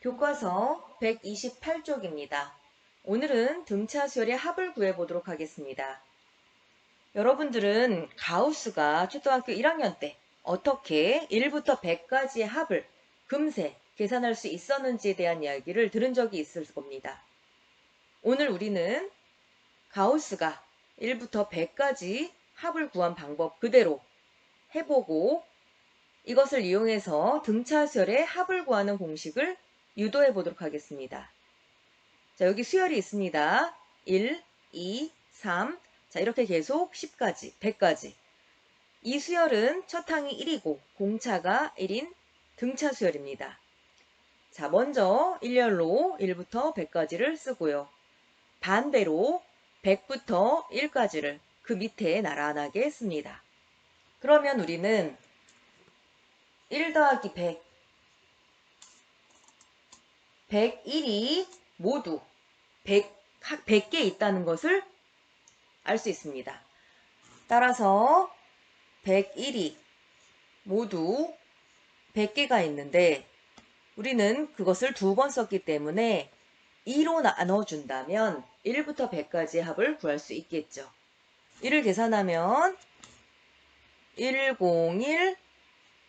교과서 128쪽입니다. 오늘은 등차 수열의 합을 구해보도록 하겠습니다. 여러분들은 가우스가 초등학교 1학년 때 어떻게 1부터 100까지의 합을 금세 계산할 수 있었는지에 대한 이야기를 들은 적이 있을 겁니다. 오늘 우리는 가우스가 1부터 100까지 합을 구한 방법 그대로 해보고 이것을 이용해서 등차 수열의 합을 구하는 공식을 유도해 보도록 하겠습니다. 자, 여기 수열이 있습니다. 1, 2, 3. 자, 이렇게 계속 10까지, 100까지. 이 수열은 첫 항이 1이고 공차가 1인 등차 수열입니다. 자, 먼저 일렬로 1부터 100까지를 쓰고요. 반대로 100부터 1까지를 그 밑에 나란하게 씁니다. 그러면 우리는 1 더하기 100, 101이 모두 100개 있다는 것을 알 수 있습니다. 따라서 101이 모두 100개가 있는데 우리는 그것을 두 번 썼기 때문에 2로 나눠준다면 1부터 100까지의 합을 구할 수 있겠죠. 이를 계산하면 101,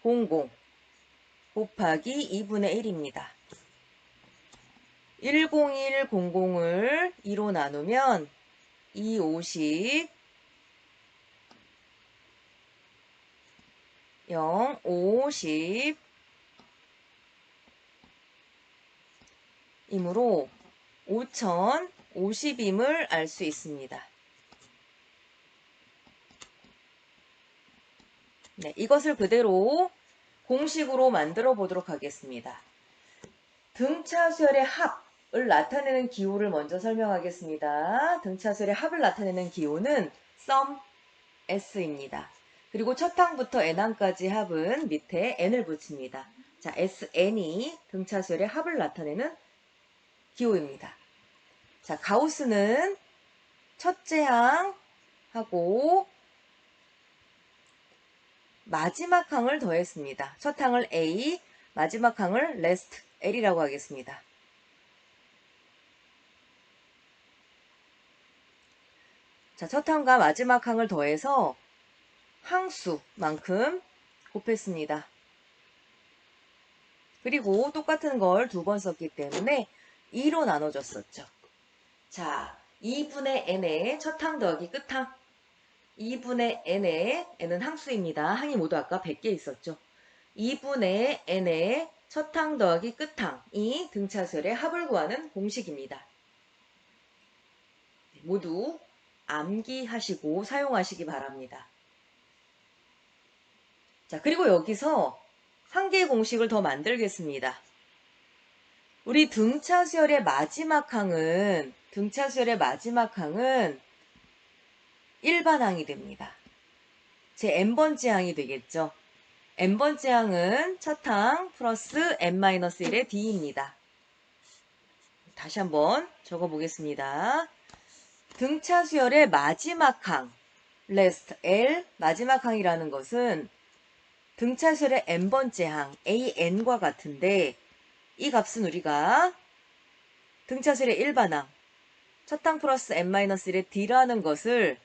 00 곱하기 2분의 1입니다. 101, 00을 2로 나누면 2, 50, 0, 50 이므로 5050임을 알 수 있습니다. 네, 이것을 그대로 공식으로 만들어 보도록 하겠습니다. 등차 수열의 합을 나타내는 기호를 먼저 설명하겠습니다. 등차 수열의 합을 나타내는 기호는 sum s입니다. 그리고 첫 항부터 n항까지 합은 밑에 n을 붙입니다. 자, sn이 등차 수열의 합을 나타내는 기호입니다. 자, 가우스는 첫째 항하고 마지막 항을 더했습니다. 첫 항을 A, 마지막 항을 rest L이라고 하겠습니다. 자, 첫 항과 마지막 항을 더해서 항수만큼 곱했습니다. 그리고 똑같은 걸 두 번 썼기 때문에 2로 나눠줬었죠. 자, 2분의 n의 첫 항 더하기 끝항. 2분의 n의 n은 항수입니다. 항이 모두 아까 100개 있었죠. 2분의 n의 첫 항 더하기 끝항이 등차수열의 합을 구하는 공식입니다. 모두 암기하시고 사용하시기 바랍니다. 자, 그리고 여기서 한 개의 공식을 더 만들겠습니다. 우리 등차수열의 마지막 항은 일반항이 됩니다. 제 n번째 항이 되겠죠. n번째 항은 첫 항 플러스 n-1의 d입니다. 다시 한번 적어보겠습니다. 등차 수열의 마지막 항, last L, 마지막 항이라는 것은 등차 수열의 n번째 항, AN과 같은데 이 값은 우리가 등차 수열의 일반항, 첫 항 플러스 n-1의 d라는 것을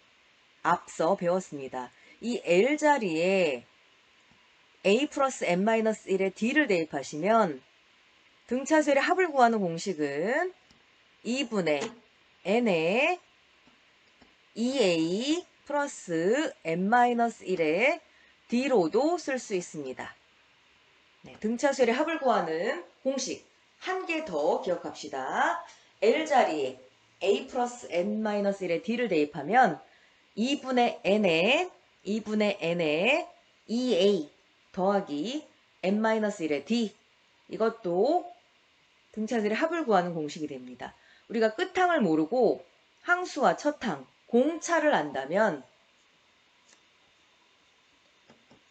앞서 배웠습니다. 이 L 자리에 A 플러스 n-1의 d를 대입하시면 등차 수열의 합을 구하는 공식은 2분의 n의 2a 플러스 n-1의 d로도 쓸 수 있습니다. 네, 등차 수열의 합을 구하는 공식 한 개 더 기억합시다. L 자리에 a 플러스 n-1의 d를 대입하면 2분의 n의 2a 더하기 n-1의 d 이것도 등차 수열의 합을 구하는 공식이 됩니다. 우리가 끝항을 모르고 항수와 첫항, 공차를 안다면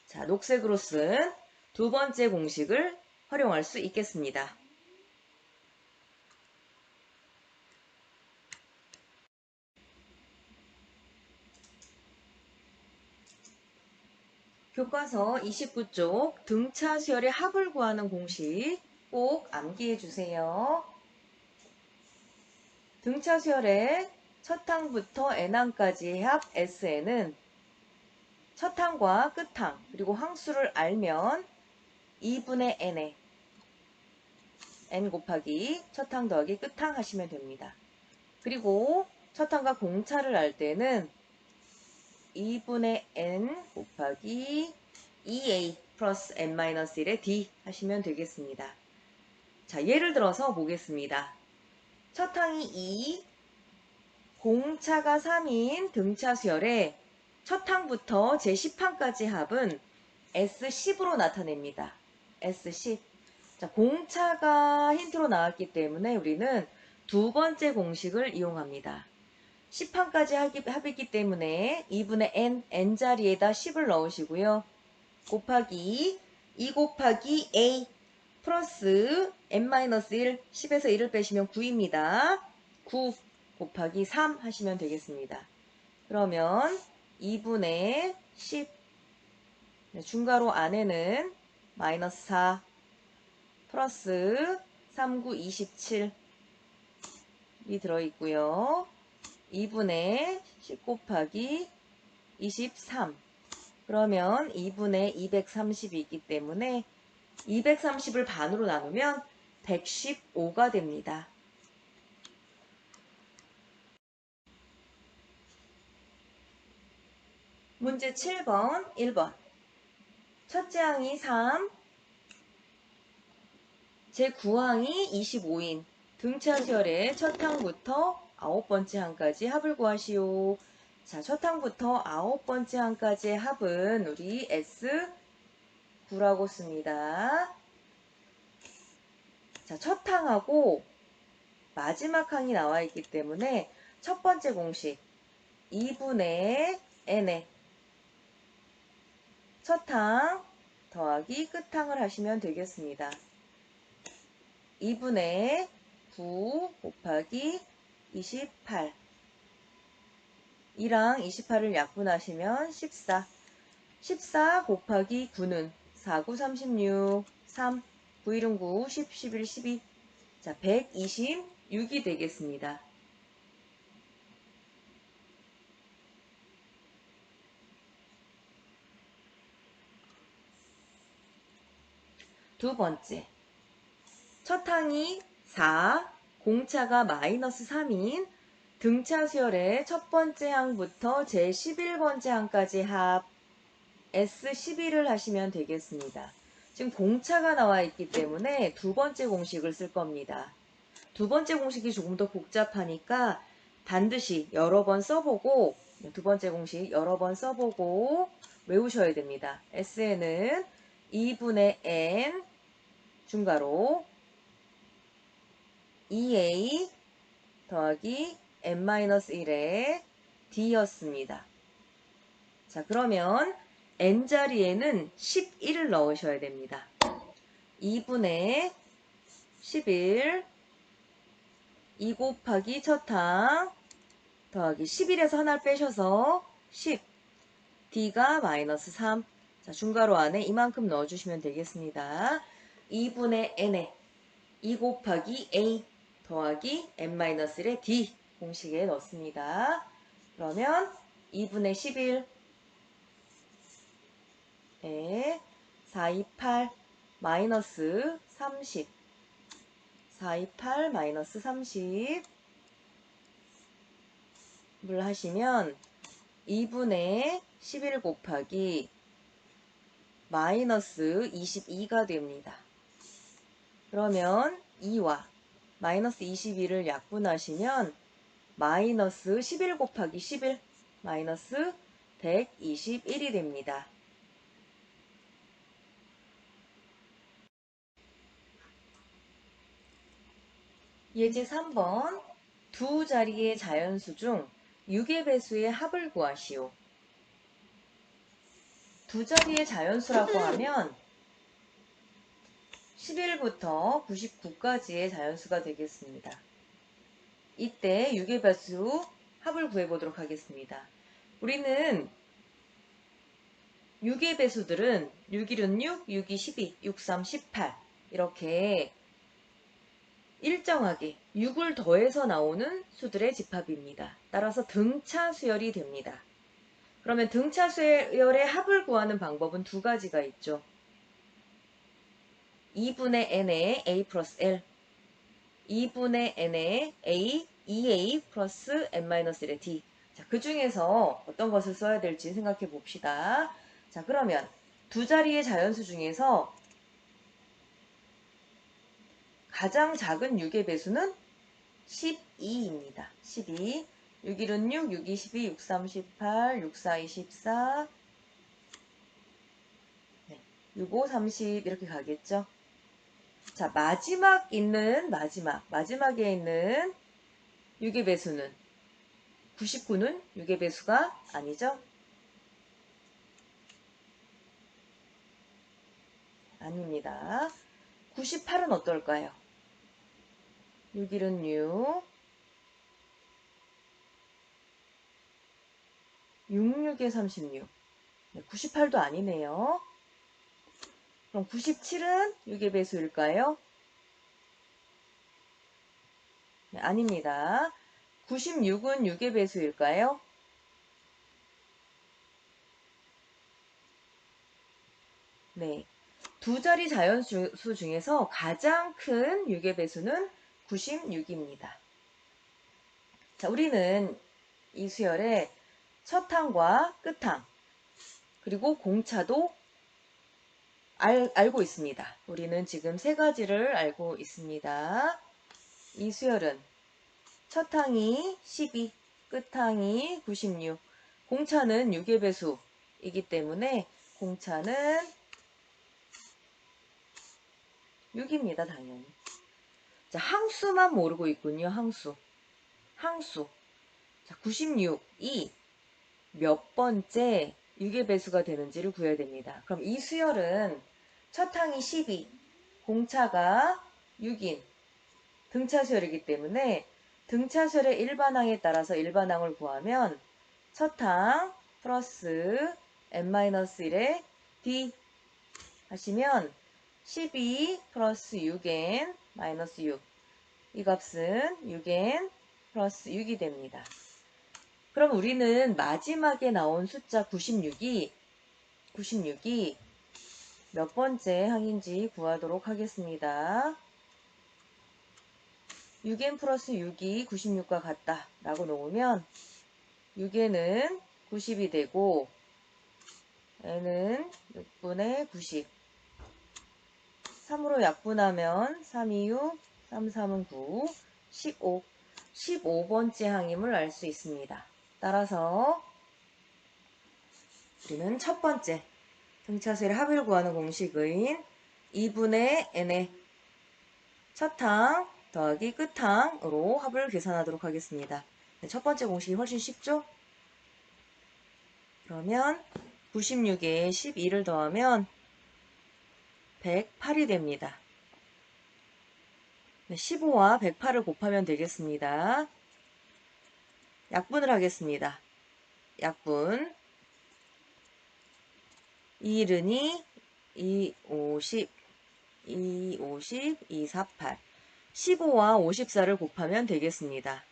자, 녹색으로 쓴 두 번째 공식을 활용할 수 있겠습니다. 교과서 29쪽 등차 수열의 합을 구하는 공식 꼭 암기해 주세요. 등차 수열의 첫 항부터 n항까지의 합 Sn은 첫 항과 끝 항 그리고 항수를 알면 2분의 n에 n 곱하기 첫 항 더하기 끝 항 하시면 됩니다. 그리고 첫 항과 공차를 알 때는 2분의 n 곱하기 2a 플러스 n-1의 d 하시면 되겠습니다. 자, 예를 들어서 보겠습니다. 첫 항이 2, 공차가 3인 등차 수열의 첫 항부터 제10항까지 합은 S10으로 나타냅니다. S10. 자, 공차가 힌트로 나왔기 때문에 우리는 두 번째 공식을 이용합니다. 10항까지 합이기 때문에 2분의 n자리에다 10을 넣으시고요. 곱하기 2 곱하기 a 플러스 n-1, 10에서 1을 빼시면 9입니다. 9 곱하기 3 하시면 되겠습니다. 그러면 2분의 10 중괄호 안에는 마이너스 4 플러스 3, 9, 27이 들어있고요. 2분의 10 곱하기 23 그러면 2분의 230이 있기 때문에 230을 반으로 나누면 115가 됩니다. 문제 7번, 1번. 첫째 항이 3, 제9항이 25인 등차 수열의 첫 항부터 9번째 항까지 합을 구하시오. 자, 첫 항부터 9번째 항까지의 합은 우리 S9라고 씁니다. 자, 첫 항하고 마지막 항이 나와 있기 때문에 첫 번째 공식 2분의 n의 첫 항 더하기 끝 항을 하시면 되겠습니다. 2분의 9 곱하기 28 2랑 28을 약분하시면 14 14 곱하기 9는 4, 9, 36 3, 9, 1은 9, 10, 11, 12 자, 126이 되겠습니다. 두 번째 첫 항이 4, 공차가 마이너스 3인 등차 수열의 첫 번째 항부터 제11번째 항까지 합 S11을 하시면 되겠습니다. 지금 공차가 나와 있기 때문에 두 번째 공식을 쓸 겁니다. 두 번째 공식이 조금 더 복잡하니까 반드시 여러 번 써보고 두 번째 공식 여러 번 써보고 외우셔야 됩니다. S는 2분의 n 중괄호 2a 더하기 n-1의 d였습니다. 자, 그러면 n자리에는 11을 넣으셔야 됩니다. 2분의 11 2 곱하기 첫 항 더하기 11에서 하나를 빼셔서 10 d가 마이너스 3 자, 중괄호 안에 이만큼 넣어주시면 되겠습니다. 2분의 n에 2 곱하기 a 더하기 n-1의 d 공식에 넣습니다. 그러면 2분의 11 에 428 마이너스 30 428 마이너스 30을 하시면 2분의 11 곱하기 마이너스 22가 됩니다. 그러면 2와 마이너스 22를 약분하시면 마이너스 11 곱하기 11 마이너스 121이 됩니다. 예제 3번 두 자리의 자연수 중 6의 배수의 합을 구하시오. 두 자리의 자연수라고 하면 11부터 99까지의 자연수가 되겠습니다. 이때 6의 배수 합을 구해보도록 하겠습니다. 우리는 6의 배수들은 6, 1은 6, 6, 2, 12, 6, 3, 18 이렇게 일정하게 6을 더해서 나오는 수들의 집합입니다. 따라서 등차 수열이 됩니다. 그러면 등차 수열의 합을 구하는 방법은 두 가지가 있죠. 2분의 n에 a 플러스 l, 2분의 n에 a, 2a 플러스 n-1의 d. 자, 그 중에서 어떤 것을 써야 될지 생각해 봅시다. 자, 그러면 두 자리의 자연수 중에서 가장 작은 6의 배수는 12입니다. 12. 6일은 6, 6, 2, 12, 6, 3, 18, 6, 4, 24, 6, 5, 30 이렇게 가겠죠. 자, 마지막에 있는 6의 배수는 99는 6의 배수가 아니죠? 아닙니다. 98은 어떨까요? 6일은 6, 66에 36. 98도 아니네요. 그럼 97은 6의 배수일까요? 네, 아닙니다. 96은 6의 배수일까요? 네. 두 자리 자연수 중에서 가장 큰 6의 배수는 96입니다. 자, 우리는 이 수열의 첫 항과 끝 항, 그리고 공차도 알고 있습니다. 우리는 지금 세 가지를 알고 있습니다. 이 수열은 첫 항이 12, 끝 항이 96, 공차는 6의 배수이기 때문에 공차는 6입니다. 당연히. 자, 항수만 모르고 있군요. 항수. 자, 96이 몇 번째 6의 배수가 되는지를 구해야 됩니다. 그럼 이 수열은 첫 항이 12, 공차가 6인 등차 수열이기 때문에 등차 수열의 일반항에 따라서 일반항을 구하면 첫 항 플러스 n-1의 d 하시면 12 플러스 6n 마이너스 6. 이 값은 6n 플러스 6이 됩니다. 그럼 우리는 마지막에 나온 숫자 96이 몇 번째 항인지 구하도록 하겠습니다. 6n 플러스 6이 96과 같다 라고 놓으면 6n은 90이 되고 n은 6분의 90, 3으로 약분하면 3, 2, 6, 3, 3은 9, 15. 15번째 항임을 알 수 있습니다. 따라서 우리는 첫 번째 등차수의 합을 구하는 공식인 2분의 n의 첫 항 더하기 끝 항으로 합을 계산하도록 하겠습니다. 첫 번째 공식이 훨씬 쉽죠? 그러면 96에 12를 더하면 108이 됩니다. 15와 108을 곱하면 되겠습니다. 약분을 하겠습니다. 약분 2일은이 2, 50, 2, 50, 2, 48 15와 54를 곱하면 되겠습니다.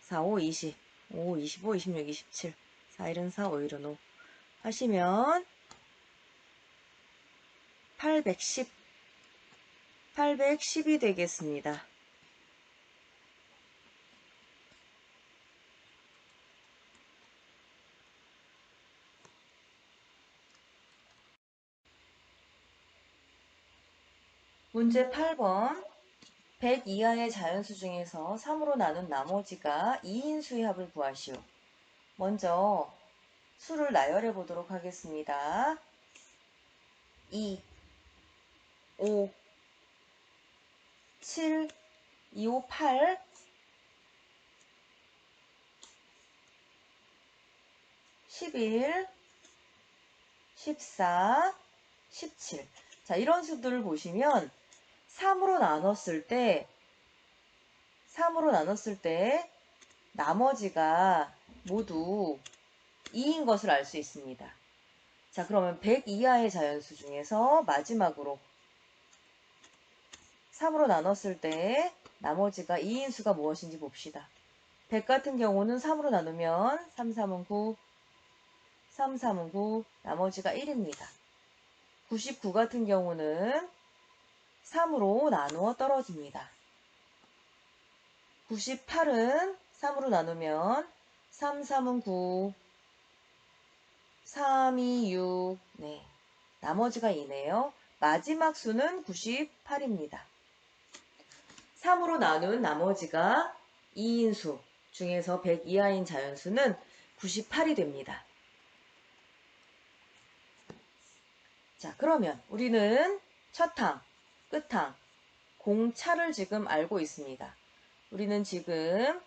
4, 5, 20 5, 25, 26, 27 4일은 4, 5일은 5 하시면 810이 되겠습니다. 문제 8번 100 이하의 자연수 중에서 3으로 나눈 나머지가 2인 수의 합을 구하시오. 먼저 수를 나열해 보도록 하겠습니다. 2, 5, 7, 2, 5, 8, 11, 14, 17. 자, 이런 수들을 보시면 3으로 나눴을 때 나머지가 모두 2인 것을 알 수 있습니다. 자, 그러면 100 이하의 자연수 중에서 마지막으로 3으로 나눴을 때 나머지가 2인수가 무엇인지 봅시다. 100 같은 경우는 3으로 나누면 3, 3은 9, 3, 3은 9, 나머지가 1입니다. 99 같은 경우는 3으로 나누어 떨어집니다. 98은 3으로 나누면 3, 3은 9, 3, 2, 6, 네. 나머지가 2네요. 마지막 수는 98입니다. 3으로 나눈 나머지가 2인수 중에서 100 이하인 자연수는 98이 됩니다. 자, 그러면 우리는 첫항, 끝항, 공차를 지금 알고 있습니다. 우리는 지금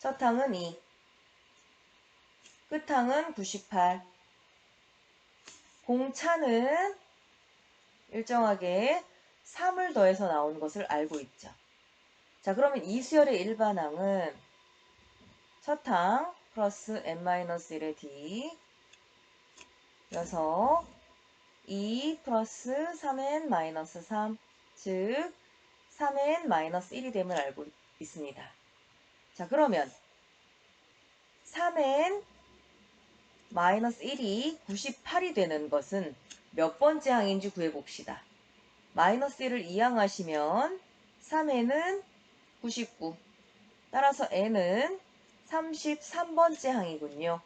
첫항은 2, 끝항은 98, 공차는 일정하게 3을 더해서 나온 것을 알고 있죠. 자, 그러면 이 수열의 일반항은 첫항 플러스 n-1의 d 여서 2 플러스 3n-3, 즉 3n-1이 됨을 알고 있습니다. 자, 그러면 3n-1이 98이 되는 것은 몇 번째 항인지 구해봅시다. 마이너스 1을 이항하시면 3n은 99, 따라서 n은 33번째 항이군요.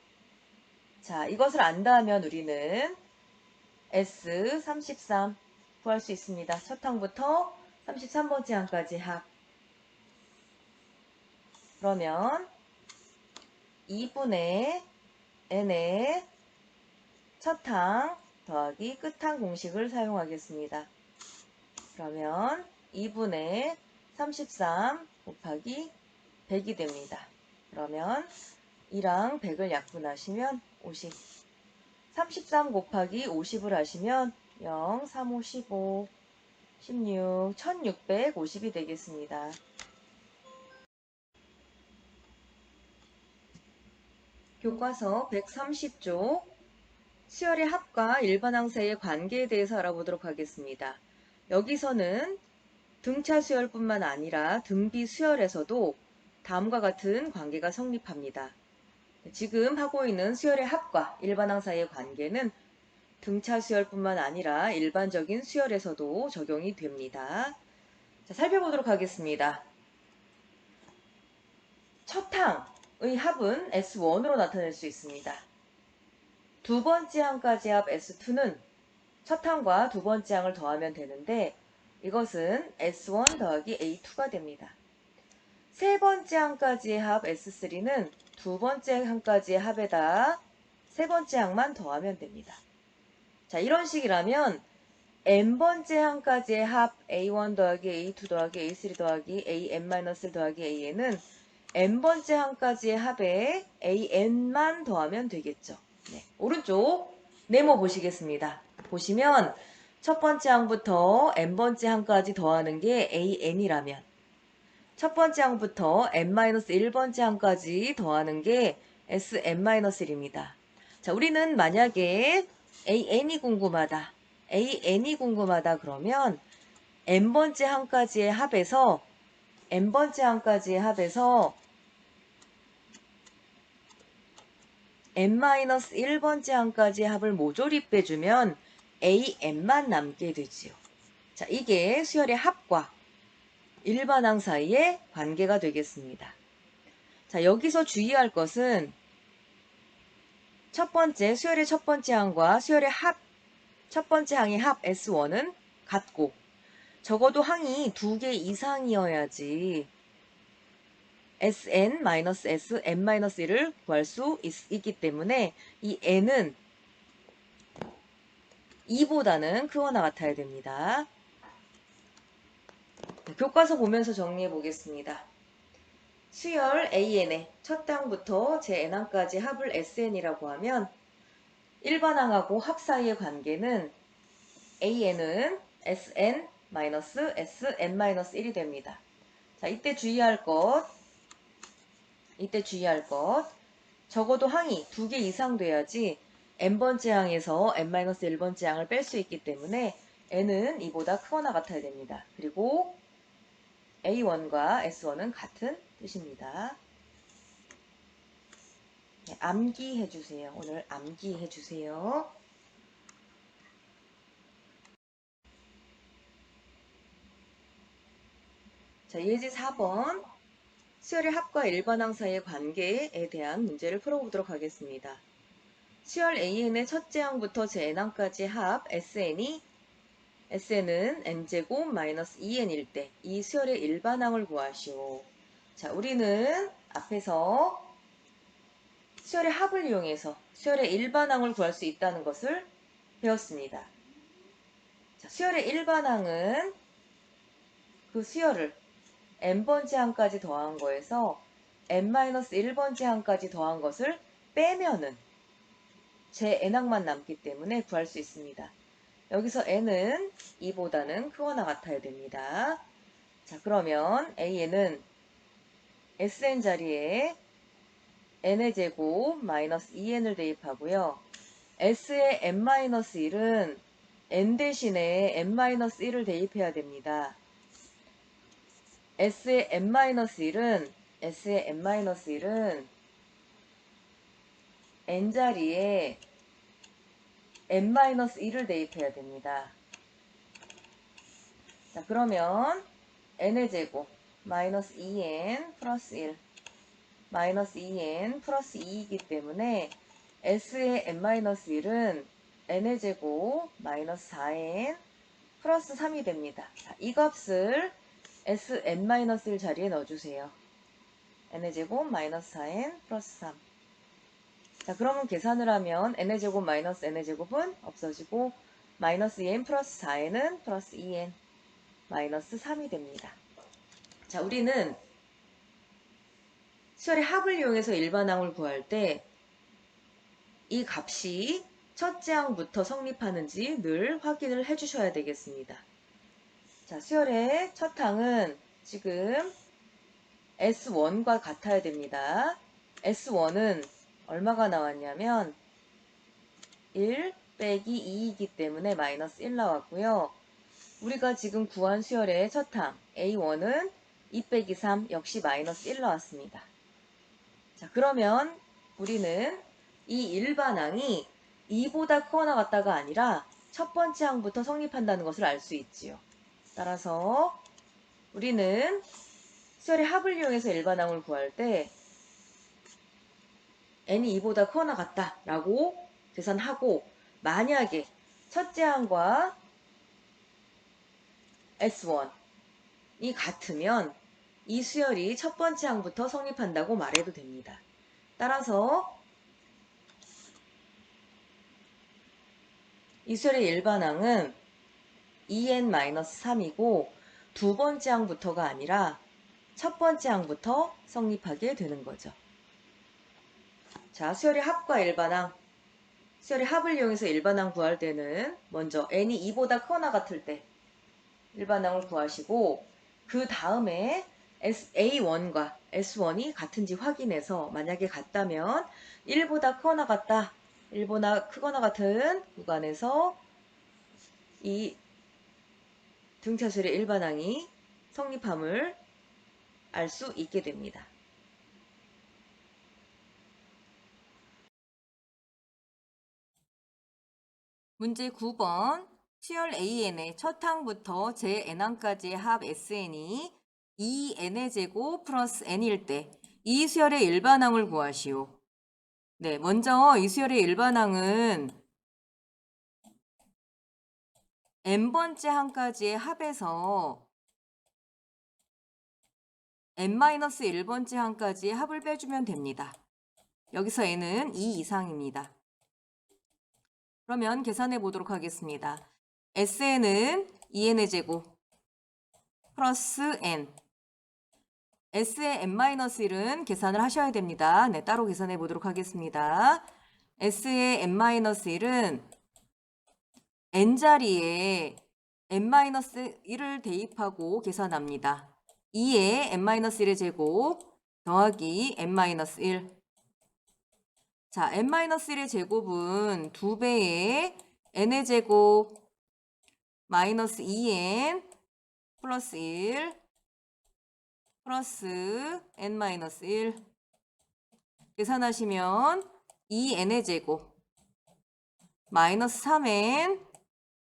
자, 이것을 안다면 우리는 S33 구할 수 있습니다. 첫 항부터 33번째 항까지 합. 그러면 2분의 n의 첫 항 더하기 끝항 공식을 사용하겠습니다. 그러면 2분의 33 곱하기 100이 됩니다. 그러면 2랑 100을 약분하시면 50. 33 곱하기 50을 하시면 0, 3, 5, 15, 16, 1650이 되겠습니다. 교과서 130쪽 수열의 합과 일반항 사이의 관계에 대해서 알아보도록 하겠습니다. 여기서는 등차 수열뿐만 아니라 등비 수열에서도 다음과 같은 관계가 성립합니다. 지금 하고 있는 수열의 합과 일반항 사이의 관계는 등차 수열뿐만 아니라 일반적인 수열에서도 적용이 됩니다. 자, 살펴보도록 하겠습니다. 첫 항의 합은 S1으로 나타낼 수 있습니다. 두 번째 항까지 합 S2는 첫 항과 두 번째 항을 더하면 되는데 이것은 S1 더하기 A2가 됩니다. 세 번째 항까지의 합 S3는 두 번째 항까지의 합에다 세 번째 항만 더하면 됩니다. 자, 이런 식이라면 n번째 항까지의 합 A1 더하기 A2 더하기 A3 더하기 AN-1 더하기 AN은 n번째 항까지의 합에 AN만 더하면 되겠죠. 네, 오른쪽 네모 보시겠습니다. 보시면 첫 번째 항부터 n번째 항까지 더하는 게 AN이라면 첫 번째 항부터 n-1번째 항까지 더하는 게 SN-1입니다. 자, 우리는 만약에 AN이 궁금하다. 그러면 n번째 항까지의 합에서 n-1번째 항까지의 합을 모조리 빼주면 AN만 남게 되지요. 자, 이게 수열의 합과 일반항 사이의 관계가 되겠습니다. 자, 여기서 주의할 것은 수열의 첫 번째 항과 수열의 첫 번째 항의 합 S1은 같고 적어도 항이 2개 이상이어야지 Sn-S, n-1을 구할 수 있기 때문에 이 n은 2보다는 크거나 같아야 됩니다. 교과서 보면서 정리해 보겠습니다. 수열 AN의 첫 항부터 제 n항까지 합을 SN이라고 하면 일반항하고 합 사이의 관계는 AN은 SN-SN-1이 됩니다. 자, 이때 주의할 것 적어도 항이 2개 이상 돼야지 n번째 항에서 n-1번째 항을 뺄 수 있기 때문에 n은 2보다 크거나 같아야 됩니다. 그리고 A1과 S1은 같은 뜻입니다. 네, 암기해 주세요. 오늘 암기해 주세요. 자, 예제 4번. 수열의 합과 일반항 사이의 관계에 대한 문제를 풀어보도록 하겠습니다. 수열 AN의 첫째 항부터 제n항까지 합 SN이 SN은 n제곱 마이너스 2n일 때 이 수열의 일반항을 구하시오. 자, 우리는 앞에서 수열의 합을 이용해서 수열의 일반항을 구할 수 있다는 것을 배웠습니다. 자, 수열의 일반항은 그 수열을 n번째 항까지 더한 거에서 n-1번째 항까지 더한 것을 빼면은 제 n항만 남기 때문에 구할 수 있습니다. 여기서 n은 2보다는 크거나 같아야 됩니다. 자, 그러면 an은 sn 자리에 n의 제곱 마이너스 2n을 대입하고요. s의 n-1은 n 대신에 n-1을 대입해야 됩니다. s의 n-1은 n 자리에 n-1을 대입해야 됩니다. 자, 그러면 n의 제곱 마이너스 2n 플러스 1 마이너스 2n 플러스 2이기 때문에 s의 n-1은 n의 제곱 마이너스 4n 플러스 3이 됩니다. 자, 이 값을 sn-1 자리에 넣어주세요. n의 제곱 마이너스 4n 플러스 3. 자, 그러면 계산을 하면 n의 제곱 마이너스 n의 제곱은 없어지고 마이너스 2n 플러스 4n은 플러스 2n 마이너스 3이 됩니다. 자, 우리는 수열의 합을 이용해서 일반항을 구할 때 이 값이 첫째 항부터 성립하는지 늘 확인을 해주셔야 되겠습니다. 자, 수열의 첫 항은 지금 S1과 같아야 됩니다. S1은 얼마가 나왔냐면 1 빼기 2이기 때문에 마이너스 1 나왔고요. 우리가 지금 구한 수열의 첫 항 A1은 2 빼기 3 역시 마이너스 1 나왔습니다. 자, 그러면 우리는 이 일반항이 2보다 크거나 같다가 아니라 첫 번째 항부터 성립한다는 것을 알 수 있지요. 따라서 우리는 수열의 합을 이용해서 일반항을 구할 때 n이 2보다 크거나 같다라고 계산하고 만약에 첫째 항과 S1이 같으면 이 수열이 첫 번째 항부터 성립한다고 말해도 됩니다. 따라서 이 수열의 일반항은 2n-3이고 두 번째 항부터가 아니라 첫 번째 항부터 성립하게 되는 거죠. 자, 수열의 합과 일반항. 수열의 합을 이용해서 일반항 구할 때는 먼저 n이 2보다 크거나 같을 때 일반항을 구하시고 그 다음에 A1과 S1이 같은지 확인해서 만약에 같다면 1보다 크거나 같다, 1보다 크거나 같은 구간에서 이 등차수열의 일반항이 성립함을 알 수 있게 됩니다. 문제 9번. 수열 AN의 첫 항부터 제n항까지의 합 SN이 2n의 제곱 플러스 n일 때 이 수열의 일반항을 구하시오. 네, 먼저 이 수열의 일반항은 n번째 항까지의 합에서 n-1번째 항까지의 합을 빼주면 됩니다. 여기서 n은 2 이상입니다. 그러면 계산해 보도록 하겠습니다. SN은 2n의 제곱 플러스 n. S의 n-1은 계산을 하셔야 됩니다. 네, 따로 계산해 보도록 하겠습니다. S의 n-1은 n자리에 n-1을 대입하고 계산합니다. 2의 n-1의 제곱 더하기 n-1. 자, n-1의 제곱은 2배의 n의 제곱 마이너스 2n 플러스 1 플러스 n-1 계산하시면 2n의 제곱 마이너스 3n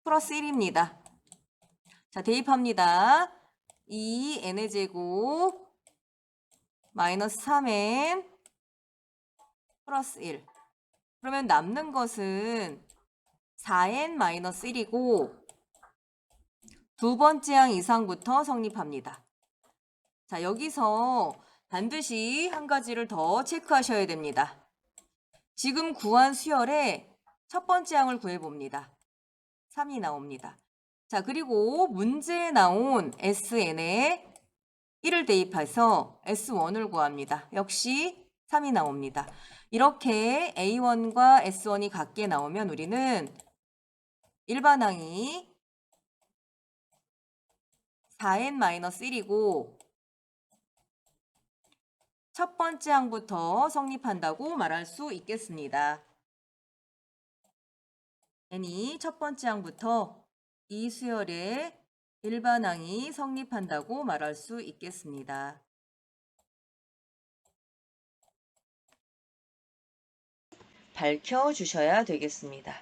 플러스 1입니다. 자, 대입합니다. 2n의 제곱 마이너스 3n 플러스 1. 그러면 남는 것은 4n-1이고 두 번째 항 이상부터 성립합니다. 자, 여기서 반드시 한 가지를 더 체크하셔야 됩니다. 지금 구한 수열의 첫 번째 항을 구해봅니다. 3이 나옵니다. 자, 그리고 문제에 나온 SN에 1을 대입해서 S1을 구합니다. 역시 3이 나옵니다. 이렇게 A1과 S1이 같게 나오면 우리는 일반항이 4n-1이고 첫 번째 항부터 성립한다고 말할 수 있겠습니다. n이 첫 번째 항부터 이 수열의 일반항이 성립한다고 말할 수 있겠습니다. 밝혀주셔야 되겠습니다.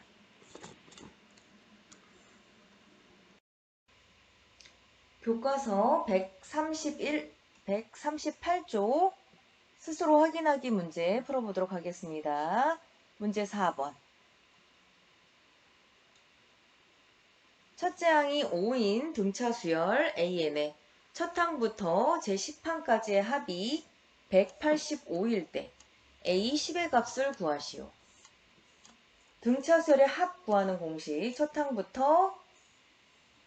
교과서 138쪽 스스로 확인하기 문제 풀어보도록 하겠습니다. 문제 4번. 첫째 항이 5인 등차 수열 AN의 첫 항부터 제10항까지의 합이 185일 때 A10의 값을 구하시오. 등차 수열의 합 구하는 공식 첫 항부터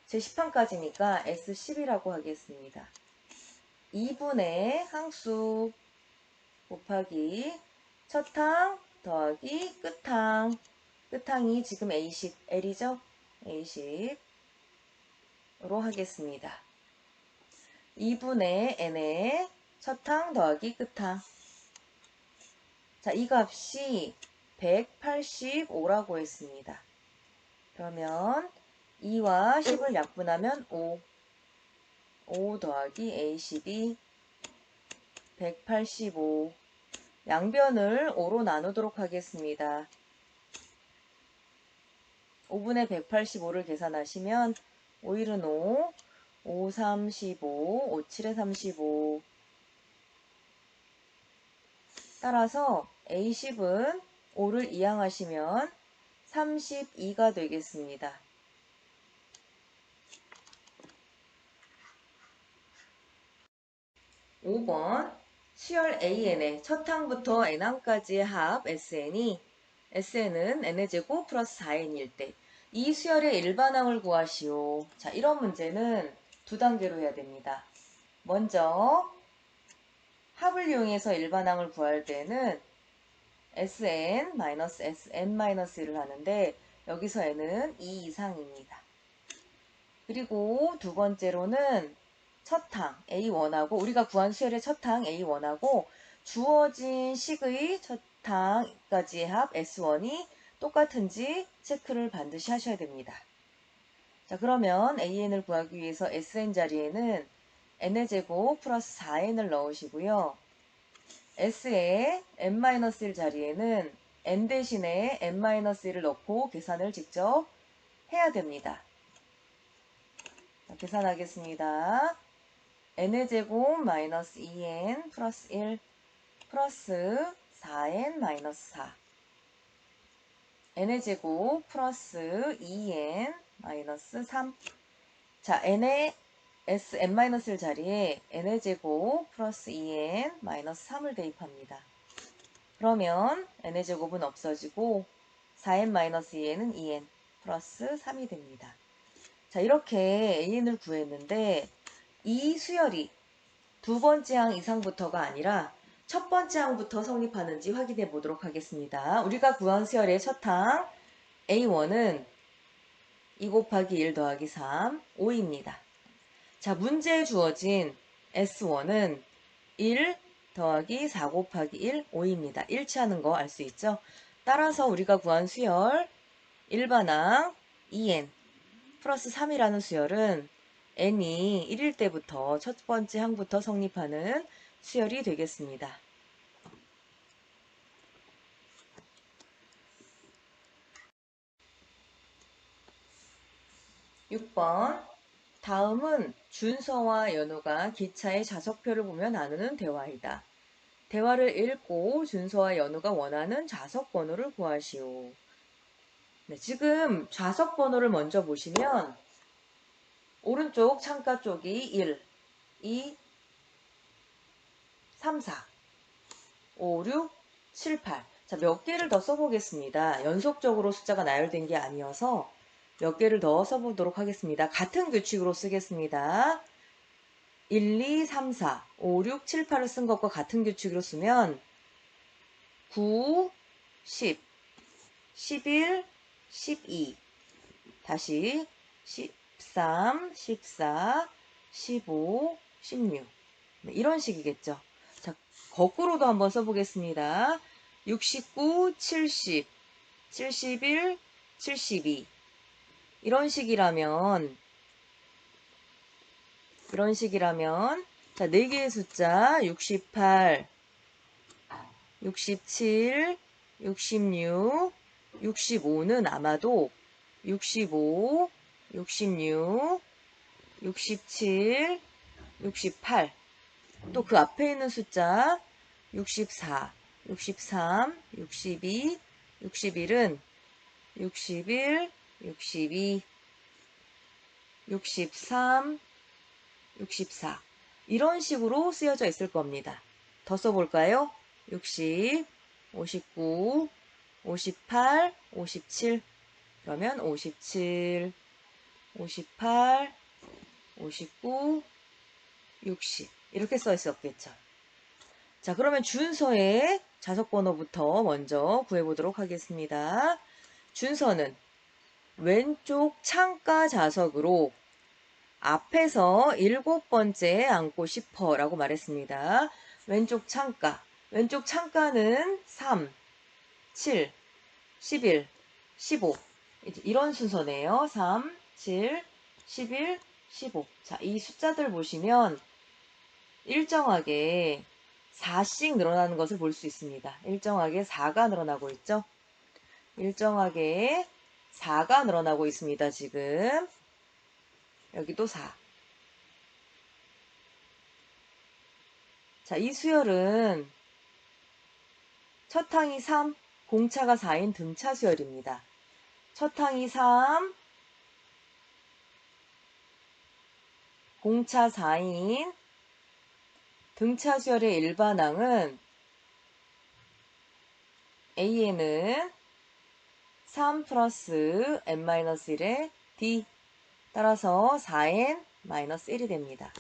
제10항까지니까 S10이라고 하겠습니다. 2분의 항수 곱하기 첫 항 더하기 끝항. 끝항이 지금 A10, L이죠? A10 으로 하겠습니다. 2분의 n의 첫 항 더하기 끝항. 자, 이 값이 185라고 했습니다. 그러면 2와 10을 약분하면 5. 5 더하기 A12 185. 양변을 5로 나누도록 하겠습니다. 5분의 185를 계산하시면 5일은 5, 5, 35, 5, 7에 35. 따라서 A10은 5를 이항하시면 32가 되겠습니다. 5번 수열 AN의 첫 항부터 n항까지의 합 SN이 SN은 n의 제곱 플러스 4n일 때 이 수열의 일반항을 구하시오. 자, 이런 문제는 두 단계로 해야 됩니다. 먼저 합을 이용해서 일반항을 구할 때는 SN-SN-1을 하는데 여기서 n은 2 이상입니다. 그리고 두 번째로는 첫항 A1하고 우리가 구한 수열의 첫항 A1하고 주어진 식의 첫항까지의 합 S1이 똑같은지 체크를 반드시 하셔야 됩니다. 자, 그러면 AN을 구하기 위해서 SN 자리에는 n의 제곱 플러스 4n을 넣으시고요. S의 n-1 자리에는 n 대신에 n-1을 넣고 계산을 직접 해야 됩니다. 자, 계산하겠습니다. n의 제곱 마이너스 2n 플러스 1 플러스 4n 마이너스 4 n의 제곱 플러스 2n 마이너스 3. 자, n의 n-1 자리에 n의 제곱 플러스 2n 마이너스 3을 대입합니다. 그러면 n의 제곱은 없어지고 4n 마이너스 2n은 2n 플러스 3이 됩니다. 자, 이렇게 AN을 구했는데 이 수열이 두 번째 항 이상부터가 아니라 첫 번째 항부터 성립하는지 확인해 보도록 하겠습니다. 우리가 구한 수열의 첫 항 A1은 2 곱하기 1 더하기 3, 5입니다. 자, 문제에 주어진 S1은 1 더하기 4 곱하기 1, 5입니다. 일치하는 거 알 수 있죠? 따라서 우리가 구한 수열 일반항 2n 플러스 3이라는 수열은 n이 1일 때부터 첫 번째 항부터 성립하는 수열이 되겠습니다. 6번. 다음은 준서와 연우가 기차의 좌석표를 보며 나누는 대화이다. 대화를 읽고 준서와 연우가 원하는 좌석 번호를 구하시오. 네, 지금 좌석 번호를 먼저 보시면 오른쪽 창가 쪽이 1, 2, 3, 4, 5, 6, 7, 8. 자, 몇 개를 더 써보겠습니다. 연속적으로 숫자가 나열된 게 아니어서 몇 개를 더 써보도록 하겠습니다. 같은 규칙으로 쓰겠습니다. 1, 2, 3, 4, 5, 6, 7, 8을 쓴 것과 같은 규칙으로 쓰면 9, 10, 11, 12, 다시 13, 14, 15, 16 이런 식이겠죠. 자, 거꾸로도 한번 써보겠습니다. 69, 70, 71, 72 이런 식이라면 자, 4개의 숫자 68, 67, 66, 65는 아마도 65, 66, 67, 68 또 그 앞에 있는 숫자 64, 63, 62, 61은 61, 62, 63, 64 이런 식으로 쓰여져 있을 겁니다. 더 써볼까요? 60, 59, 58, 57 그러면 57, 58, 59, 60 이렇게 써 있었겠죠. 자, 그러면 준서의 좌석 번호부터 먼저 구해보도록 하겠습니다. 준서는 왼쪽 창가 좌석으로 앞에서 7번째에 앉고 싶어 라고 말했습니다. 왼쪽 창가는 3, 7, 11, 15 이런 순서네요. 3, 7, 11, 15 자, 이 숫자들 보시면 일정하게 4씩 늘어나는 것을 볼 수 있습니다. 일정하게 4가 늘어나고 있죠. 일정하게 4가 늘어나고 있습니다. 지금 여기도 4. 자, 이 수열은 첫 항이 3, 공차가 4인 등차 수열입니다. 첫 항이 3, 공차 4인 등차 수열의 일반항은 A에는 3 플러스 n-1의 D 따라서 4n-1이 됩니다.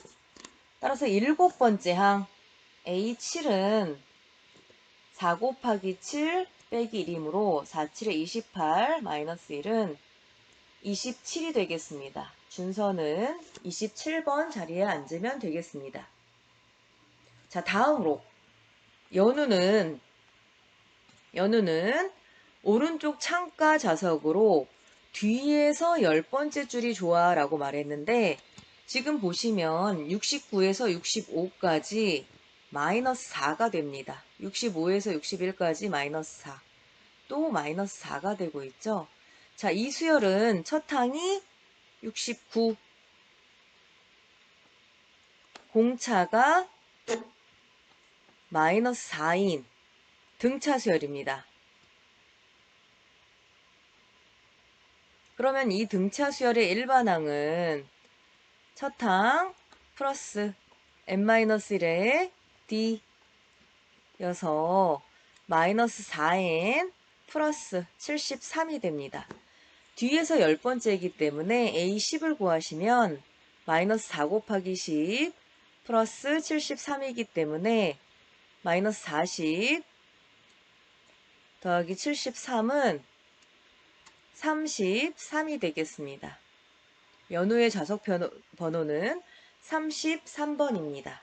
따라서 7번째 항 A7은 4 곱하기 7 빼기 1이므로 4, 7에 28 마이너스 1은 27이 되겠습니다. 준서는 27번 자리에 앉으면 되겠습니다. 자, 다음으로 연우는 오른쪽 창가 좌석으로 뒤에서 10번째 줄이 좋아 라고 말했는데 지금 보시면 69에서 65까지 마이너스 4가 됩니다. 65에서 61까지 마이너스 4. 또 마이너스 4가 되고 있죠. 자, 이 수열은 첫 항이 69. 공차가 마이너스 4인 등차 수열입니다. 그러면 이 등차 수열의 일반항은 첫 항 플러스 n-1의 d 여서 마이너스 4n 플러스 73이 됩니다. 뒤에서 10번째이기 때문에 A10을 구하시면 마이너스 4 곱하기 10 플러스 73이기 때문에 마이너스 40 더하기 73은 33이 되겠습니다. 연우의 좌석 번호는 33번입니다.